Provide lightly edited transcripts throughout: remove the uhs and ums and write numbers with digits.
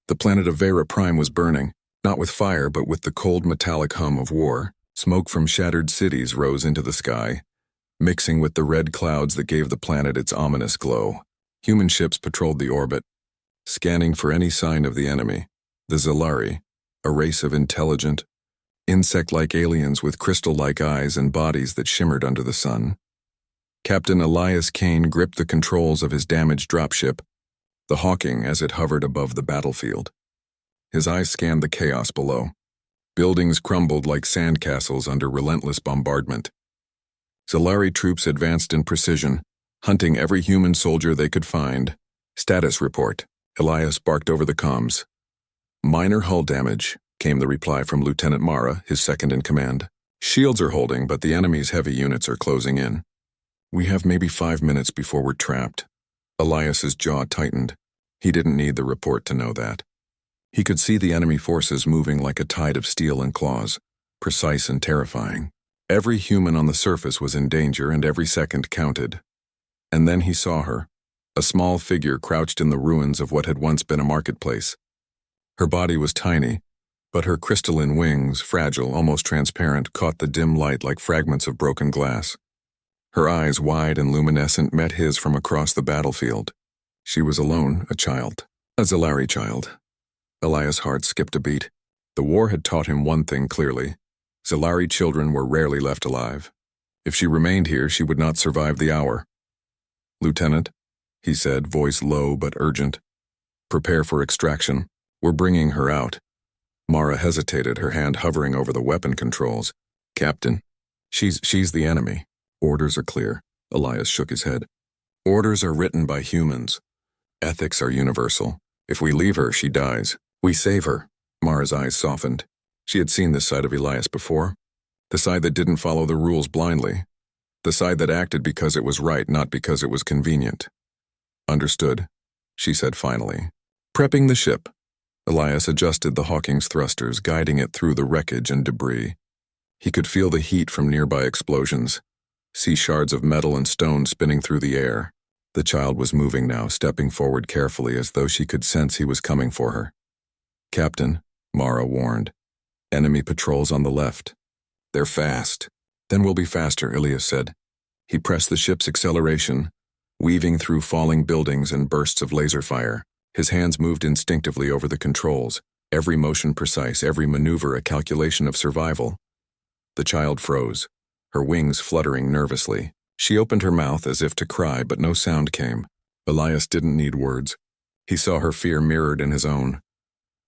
The planet of Vera Prime was burning, not with fire but with the cold metallic hum of war. Smoke from shattered cities rose into the sky, mixing with the red clouds that gave the planet its ominous glow. Human ships patrolled the orbit, scanning for any sign of the enemy. The Zalari, a race of intelligent, insect-like aliens with crystal-like eyes and bodies that shimmered under the sun. Captain Elias Kane gripped the controls of his damaged dropship, the Hawking, as it hovered above the battlefield. His eyes scanned the chaos below. Buildings crumbled like sandcastles under relentless bombardment. Zalari troops advanced in precision, hunting every human soldier they could find. Status report. Elias barked over the comms. Minor hull damage, came the reply from Lieutenant Mara, his second in command. Shields are holding, but the enemy's heavy units are closing in. We have maybe 5 minutes before we're trapped. Elias's jaw tightened. He didn't need the report to know that. He could see the enemy forces moving like a tide of steel and claws, precise and terrifying. Every human on the surface was in danger and every second counted. And then he saw her, a small figure crouched in the ruins of what had once been a marketplace. Her body was tiny, but her crystalline wings, fragile, almost transparent, caught the dim light like fragments of broken glass. Her eyes, wide and luminescent, met his from across the battlefield. She was alone, a child, a Zalari child. Elias' heart skipped a beat. The war had taught him one thing clearly. Zalari children were rarely left alive. If she remained here, she would not survive the hour. "Lieutenant," he said, voice low but urgent. "Prepare for extraction. We're bringing her out." Mara hesitated, her hand hovering over the weapon controls. "Captain, she's the enemy. Orders are clear." Elias shook his head. "Orders are written by humans. Ethics are universal. If we leave her, she dies. We save her." Mara's eyes softened. She had seen this side of Elias before. The side that didn't follow the rules blindly. The side that acted because it was right, not because it was convenient. "Understood," she said finally. Prepping the ship. Elias adjusted the Hawking's thrusters, guiding it through the wreckage and debris. He could feel the heat from nearby explosions, see shards of metal and stone spinning through the air. The child was moving now, stepping forward carefully as though she could sense he was coming for her. "Captain," Mara warned. "Enemy patrols on the left. They're fast." "Then we'll be faster," Elias said. He pressed the ship's acceleration, weaving through falling buildings and bursts of laser fire. His hands moved instinctively over the controls, every motion precise, every maneuver a calculation of survival. The child froze, her wings fluttering nervously. She opened her mouth as if to cry, but no sound came. Elias didn't need words. He saw her fear mirrored in his own.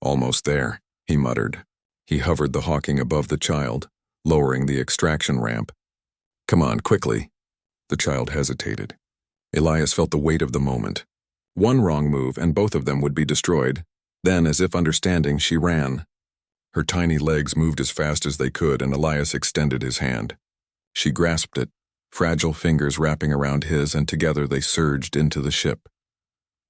"Almost there," he muttered. He hovered the Hawking above the child, lowering the extraction ramp. "Come on, quickly." The child hesitated. Elias felt the weight of the moment. One wrong move and both of them would be destroyed. Then, as if understanding, she ran. Her tiny legs moved as fast as they could, and Elias extended his hand. She grasped it, fragile fingers wrapping around his, and together they surged into the ship.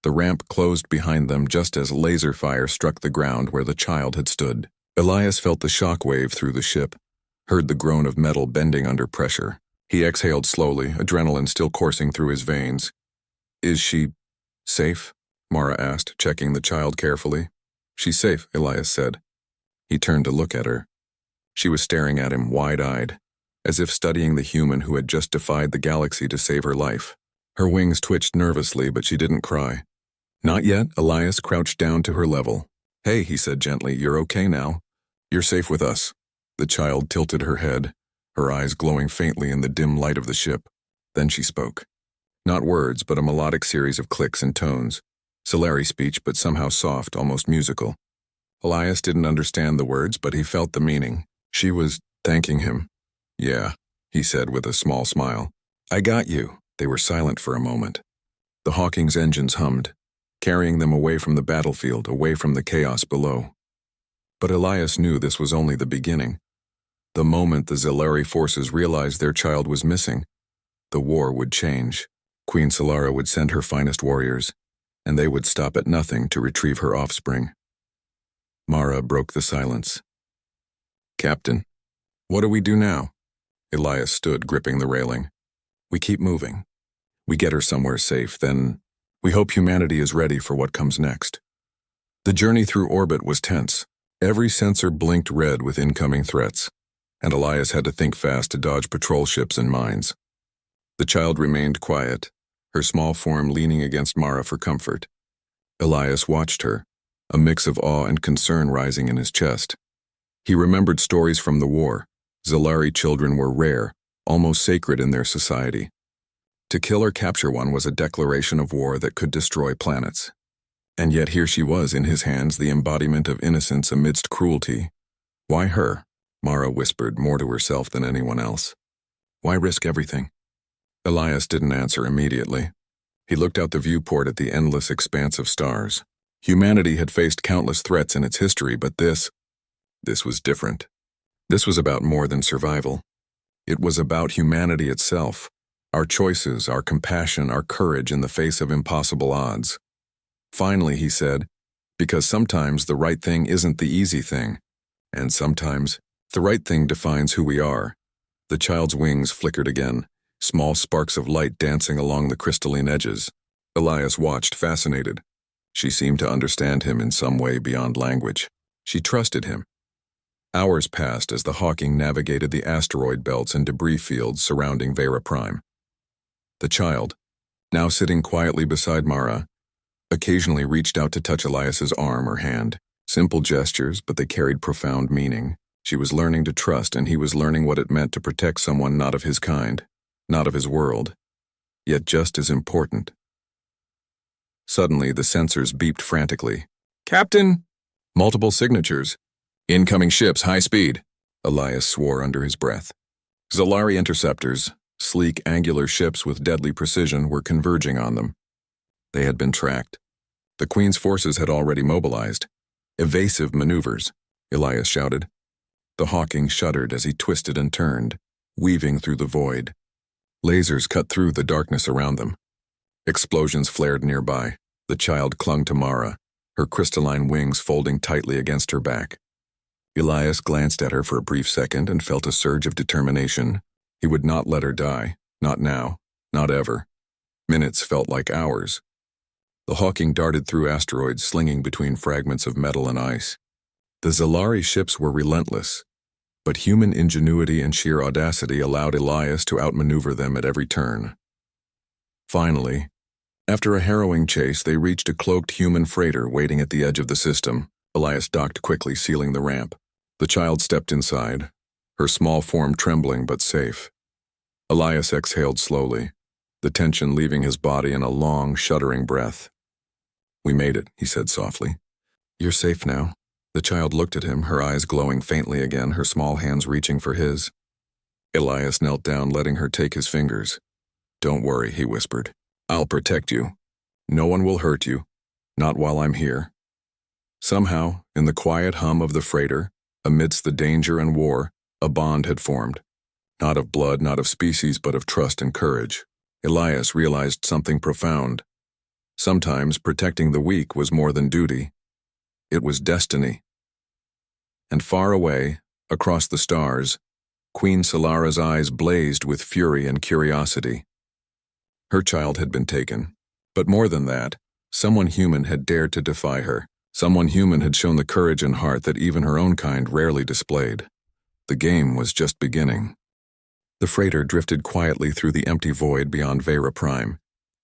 The ramp closed behind them just as laser fire struck the ground where the child had stood. Elias felt the shock wave through the ship, heard the groan of metal bending under pressure. He exhaled slowly, adrenaline still coursing through his veins. "Is she safe?" Mara asked, checking the child carefully. "She's safe," Elias said. He turned to look at her. She was staring at him wide-eyed, as if studying the human who had just defied the galaxy to save her life. Her wings twitched nervously, but she didn't cry. "Not yet." Elias crouched down to her level. "Hey," he said gently, "you're okay now. You're safe with us." The child tilted her head, her eyes glowing faintly in the dim light of the ship. Then she spoke. Not words, but a melodic series of clicks and tones. Zalari speech, but somehow soft, almost musical. Elias didn't understand the words, but he felt the meaning. She was thanking him. "Yeah," he said with a small smile. "I got you." They were silent for a moment. The Hawking's engines hummed, carrying them away from the battlefield, away from the chaos below. But Elias knew this was only the beginning. The moment the Zalari forces realized their child was missing, the war would change. Queen Solara would send her finest warriors, and they would stop at nothing to retrieve her offspring. Mara broke the silence. "Captain, what do we do now?" Elias stood, gripping the railing. "We keep moving. We get her somewhere safe, then we hope humanity is ready for what comes next." The journey through orbit was tense. Every sensor blinked red with incoming threats, and Elias had to think fast to dodge patrol ships and mines. The child remained quiet, her small form leaning against Mara for comfort. Elias watched her, a mix of awe and concern rising in his chest. He remembered stories from the war. Zalari children were rare, almost sacred in their society. To kill or capture one was a declaration of war that could destroy planets. And yet here she was in his hands, the embodiment of innocence amidst cruelty. Why her? Mara whispered, more to herself than anyone else. Why risk everything? Elias didn't answer immediately. He looked out the viewport at the endless expanse of stars. Humanity had faced countless threats in its history, but this was different. This was about more than survival. It was about humanity itself, our choices, our compassion, our courage in the face of impossible odds. Finally, he said, because sometimes the right thing isn't the easy thing, and sometimes the right thing defines who we are. The child's wings flickered again, small sparks of light dancing along the crystalline edges. Elias watched, fascinated. She seemed to understand him in some way beyond language. She trusted him. Hours passed as the Hawking navigated the asteroid belts and debris fields surrounding Vera Prime. The child, now sitting quietly beside Mara, occasionally reached out to touch Elias's arm or hand. Simple gestures, but they carried profound meaning. She was learning to trust, and he was learning what it meant to protect someone not of his kind, not of his world, yet just as important. Suddenly, the sensors beeped frantically. Captain! Multiple signatures. Incoming ships, high speed. Elias swore under his breath. Zalari interceptors, sleek, angular ships with deadly precision, were converging on them. They had been tracked. The Queen's forces had already mobilized. Evasive maneuvers, Elias shouted. The Hawking shuddered as he twisted and turned, weaving through the void. Lasers cut through the darkness around them. Explosions flared nearby. The child clung to Mara, her crystalline wings folding tightly against her back. Elias glanced at her for a brief second and felt a surge of determination. He would not let her die, not now, not ever. Minutes felt like hours. The Hawking darted through asteroids, slinging between fragments of metal and ice. The Zalari ships were relentless, but human ingenuity and sheer audacity allowed Elias to outmaneuver them at every turn. Finally, after a harrowing chase, they reached a cloaked human freighter waiting at the edge of the system. Elias docked quickly, sealing the ramp. The child stepped inside, her small form trembling but safe. Elias exhaled slowly, the tension leaving his body in a long, shuddering breath. We made it, he said softly. You're safe now. The child looked at him, her eyes glowing faintly again, her small hands reaching for his. Elias knelt down, letting her take his fingers. Don't worry, he whispered. I'll protect you. No one will hurt you, not while I'm here. Somehow, in the quiet hum of the freighter, amidst the danger and war, a bond had formed. Not of blood, not of species, but of trust and courage. Elias realized something profound. Sometimes protecting the weak was more than duty. It was destiny. And far away, across the stars, Queen Solara's eyes blazed with fury and curiosity. Her child had been taken. But more than that, someone human had dared to defy her. Someone human had shown the courage and heart that even her own kind rarely displayed. The game was just beginning. The freighter drifted quietly through the empty void beyond Vera Prime,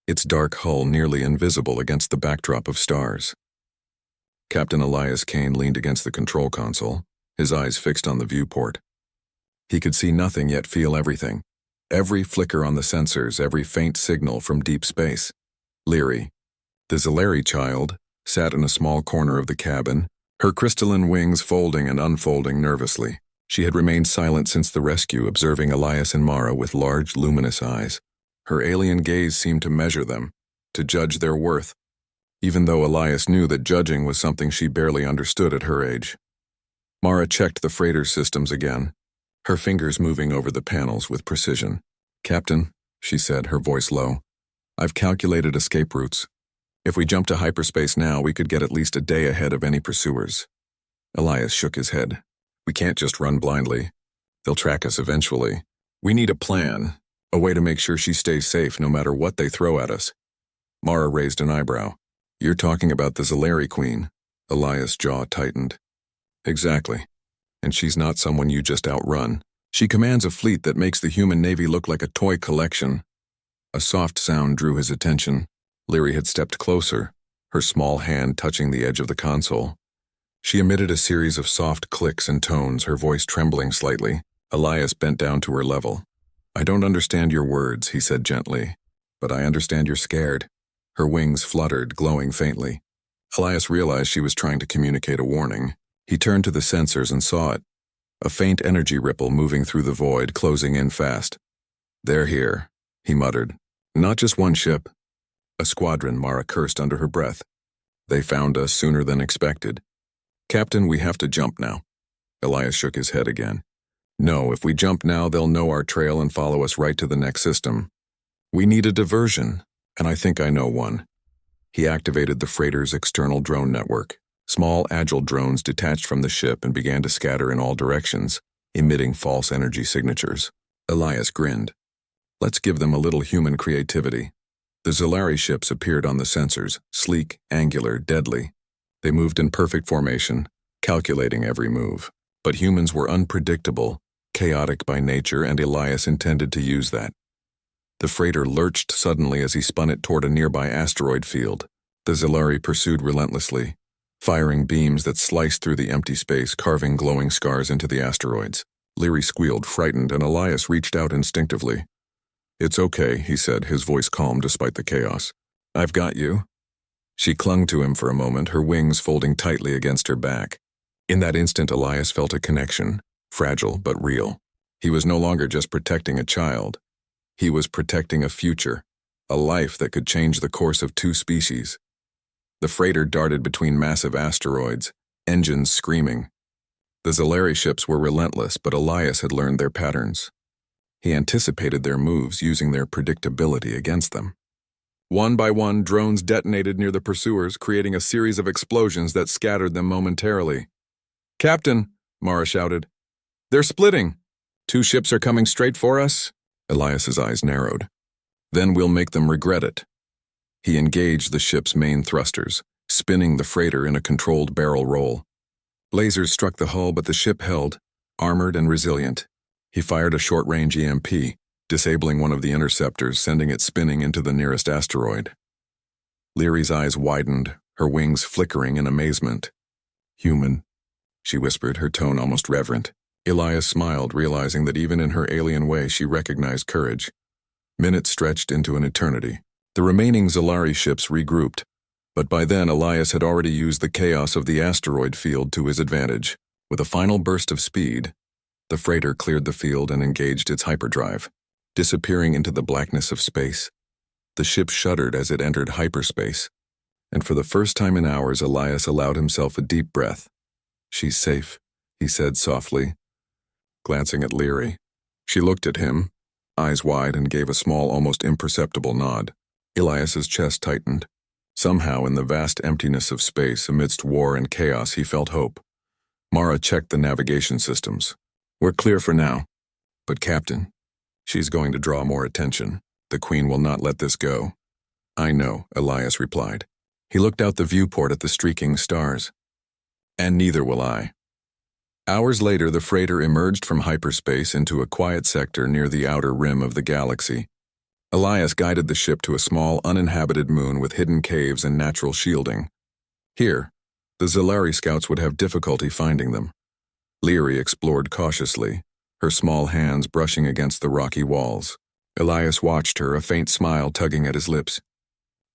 its dark hull nearly invisible against the backdrop of stars. Captain Elias Kane leaned against the control console, his eyes fixed on the viewport. He could see nothing yet feel everything. Every flicker on the sensors, every faint signal from deep space. Leary, the Zalari child, sat in a small corner of the cabin, her crystalline wings folding and unfolding nervously. She had remained silent since the rescue, observing Elias and Mara with large, luminous eyes. Her alien gaze seemed to measure them, to judge their worth, even though Elias knew that judging was something she barely understood at her age. Mara checked the freighter's systems again, her fingers moving over the panels with precision. Captain, she said, her voice low, I've calculated escape routes. If we jump to hyperspace now, we could get at least a day ahead of any pursuers. Elias shook his head. We can't just run blindly. They'll track us eventually. We need a plan, a way to make sure she stays safe no matter what they throw at us. Mara raised an eyebrow. You're talking about the Zalari Queen. Elias' jaw tightened. Exactly. And she's not someone you just outrun. She commands a fleet that makes the human navy look like a toy collection. A soft sound drew his attention. Leary had stepped closer, her small hand touching the edge of the console. She emitted a series of soft clicks and tones, her voice trembling slightly. Elias bent down to her level. I don't understand your words, he said gently, but I understand you're scared. Her wings fluttered, glowing faintly. Elias realized she was trying to communicate a warning. He turned to the sensors and saw it. A faint energy ripple moving through the void, closing in fast. They're here, he muttered. Not just one ship. A squadron, Mara cursed under her breath. They found us sooner than expected. Captain, we have to jump now. Elias shook his head again. No, if we jump now, they'll know our trail and follow us right to the next system. We need a diversion, and I think I know one. He activated the freighter's external drone network. Small, agile drones detached from the ship and began to scatter in all directions, emitting false energy signatures. Elias grinned. Let's give them a little human creativity. The Zalari ships appeared on the sensors, sleek, angular, deadly. They moved in perfect formation, calculating every move. But humans were unpredictable, chaotic by nature, and Elias intended to use that. The freighter lurched suddenly as he spun it toward a nearby asteroid field. The Zalari pursued relentlessly, firing beams that sliced through the empty space, carving glowing scars into the asteroids. Leary squealed, frightened, and Elias reached out instinctively. It's okay, he said, his voice calm despite the chaos. I've got you. She clung to him for a moment, her wings folding tightly against her back. In that instant, Elias felt a connection, fragile but real. He was no longer just protecting a child. He was protecting a future, a life that could change the course of two species. The freighter darted between massive asteroids, engines screaming. The Zalari ships were relentless, but Elias had learned their patterns. He anticipated their moves, using their predictability against them. One by one, drones detonated near the pursuers, creating a series of explosions that scattered them momentarily. Captain, Mara shouted. They're splitting. 2 ships are coming straight for us. Elias's eyes narrowed. Then we'll make them regret it. He engaged the ship's main thrusters, spinning the freighter in a controlled barrel roll. Lasers struck the hull, but the ship held, armored and resilient. He fired a short-range EMP, disabling one of the interceptors, sending it spinning into the nearest asteroid. Leary's eyes widened, her wings flickering in amazement. Human, she whispered, her tone almost reverent. Elias smiled, realizing that even in her alien way she recognized courage. Minutes stretched into an eternity. The remaining Zalari ships regrouped, but by then Elias had already used the chaos of the asteroid field to his advantage. With a final burst of speed, the freighter cleared the field and engaged its hyperdrive, disappearing into the blackness of space. The ship shuddered as it entered hyperspace, and for the first time in hours Elias allowed himself a deep breath. She's safe, he said softly, glancing at Leary. She looked at him, eyes wide, and gave a small, almost imperceptible nod. Elias's chest tightened. Somehow, in the vast emptiness of space, amidst war and chaos, he felt hope. Mara checked the navigation systems. We're clear for now. But Captain, she's going to draw more attention. The Queen will not let this go. I know, Elias replied. He looked out the viewport at the streaking stars. And neither will I. Hours later, the freighter emerged from hyperspace into a quiet sector near the outer rim of the galaxy. Elias guided the ship to a small, uninhabited moon with hidden caves and natural shielding. Here, the Zalari scouts would have difficulty finding them. Leary explored cautiously, her small hands brushing against the rocky walls. Elias watched her, a faint smile tugging at his lips.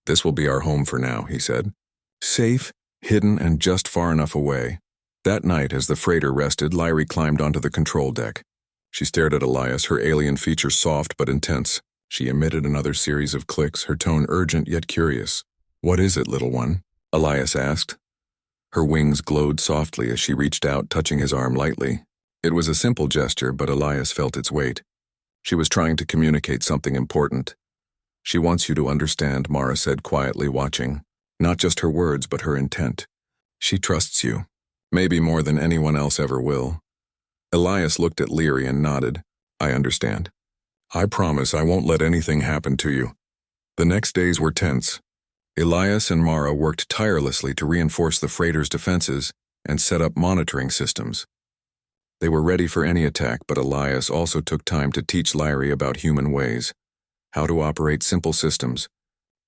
This will be our home for now, he said. Safe, hidden, and just far enough away. That night, as the freighter rested, Leary climbed onto the control deck. She stared at Elias, her alien features soft but intense. She emitted another series of clicks, her tone urgent yet curious. What is it, little one? Elias asked. Her wings glowed softly as she reached out, touching his arm lightly. It was a simple gesture, but Elias felt its weight. She was trying to communicate something important. She wants you to understand, Mara said quietly, watching. Not just her words, but her intent. She trusts you. Maybe more than anyone else ever will. Elias looked at Leary and nodded. I understand. I promise I won't let anything happen to you. The next days were tense. Elias and Mara worked tirelessly to reinforce the freighter's defenses and set up monitoring systems. They were ready for any attack, but Elias also took time to teach Lyri about human ways, how to operate simple systems,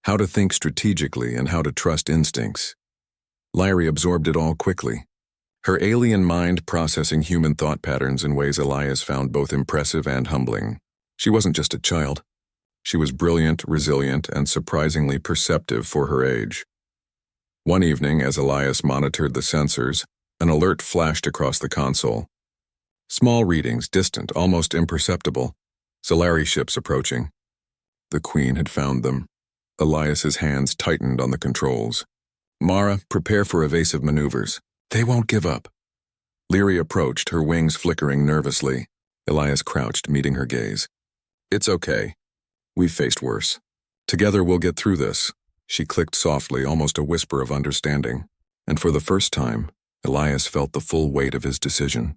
how to think strategically, and how to trust instincts. Lyri absorbed it all quickly, her alien mind processing human thought patterns in ways Elias found both impressive and humbling. She wasn't just a child. She was brilliant, resilient, and surprisingly perceptive for her age. One evening, as Elias monitored the sensors, an alert flashed across the console. Small readings, distant, almost imperceptible. Zelari ships approaching. The Queen had found them. Elias's hands tightened on the controls. Mara, prepare for evasive maneuvers. They won't give up. Lyri approached, her wings flickering nervously. Elias crouched, meeting her gaze. It's okay. We've faced worse. Together we'll get through this. She clicked softly, almost a whisper of understanding. And for the first time, Elias felt the full weight of his decision.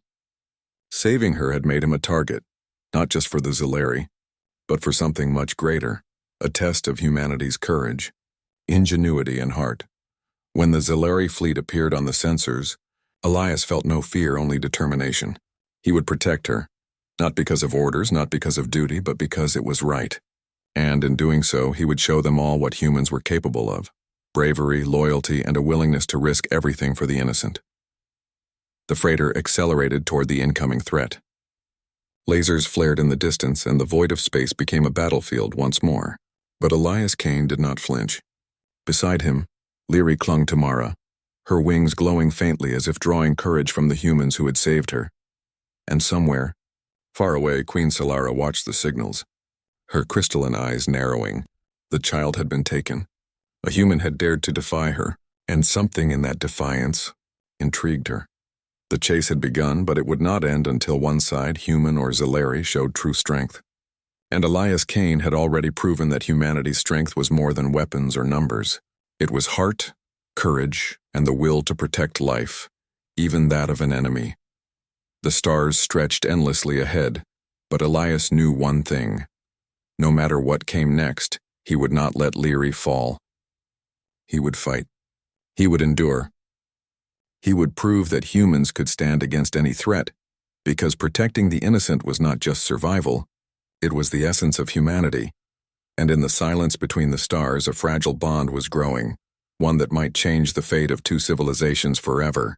Saving her had made him a target, not just for the Zelari, but for something much greater, a test of humanity's courage, ingenuity, and heart. When the Zelari fleet appeared on the sensors, Elias felt no fear, only determination. He would protect her, not because of orders, not because of duty, but because it was right. And in doing so, he would show them all what humans were capable of: bravery, loyalty, and a willingness to risk everything for the innocent. The freighter accelerated toward the incoming threat. Lasers flared in the distance, and the void of space became a battlefield once more. But Elias Kane did not flinch. Beside him, Lyri clung to Mara, her wings glowing faintly as if drawing courage from the humans who had saved her. And somewhere, far away, Queen Solara watched the signals, her crystalline eyes narrowing. The child had been taken. A human had dared to defy her, and something in that defiance intrigued her. The chase had begun, but it would not end until one side, human or Zelari, showed true strength. And Elias Kane had already proven that humanity's strength was more than weapons or numbers. It was heart, courage, and the will to protect life, even that of an enemy. The stars stretched endlessly ahead, but Elias knew one thing. No matter what came next, he would not let Lyri fall. He would fight. He would endure. He would prove that humans could stand against any threat, because protecting the innocent was not just survival, it was the essence of humanity. And in the silence between the stars, a fragile bond was growing, one that might change the fate of two civilizations forever.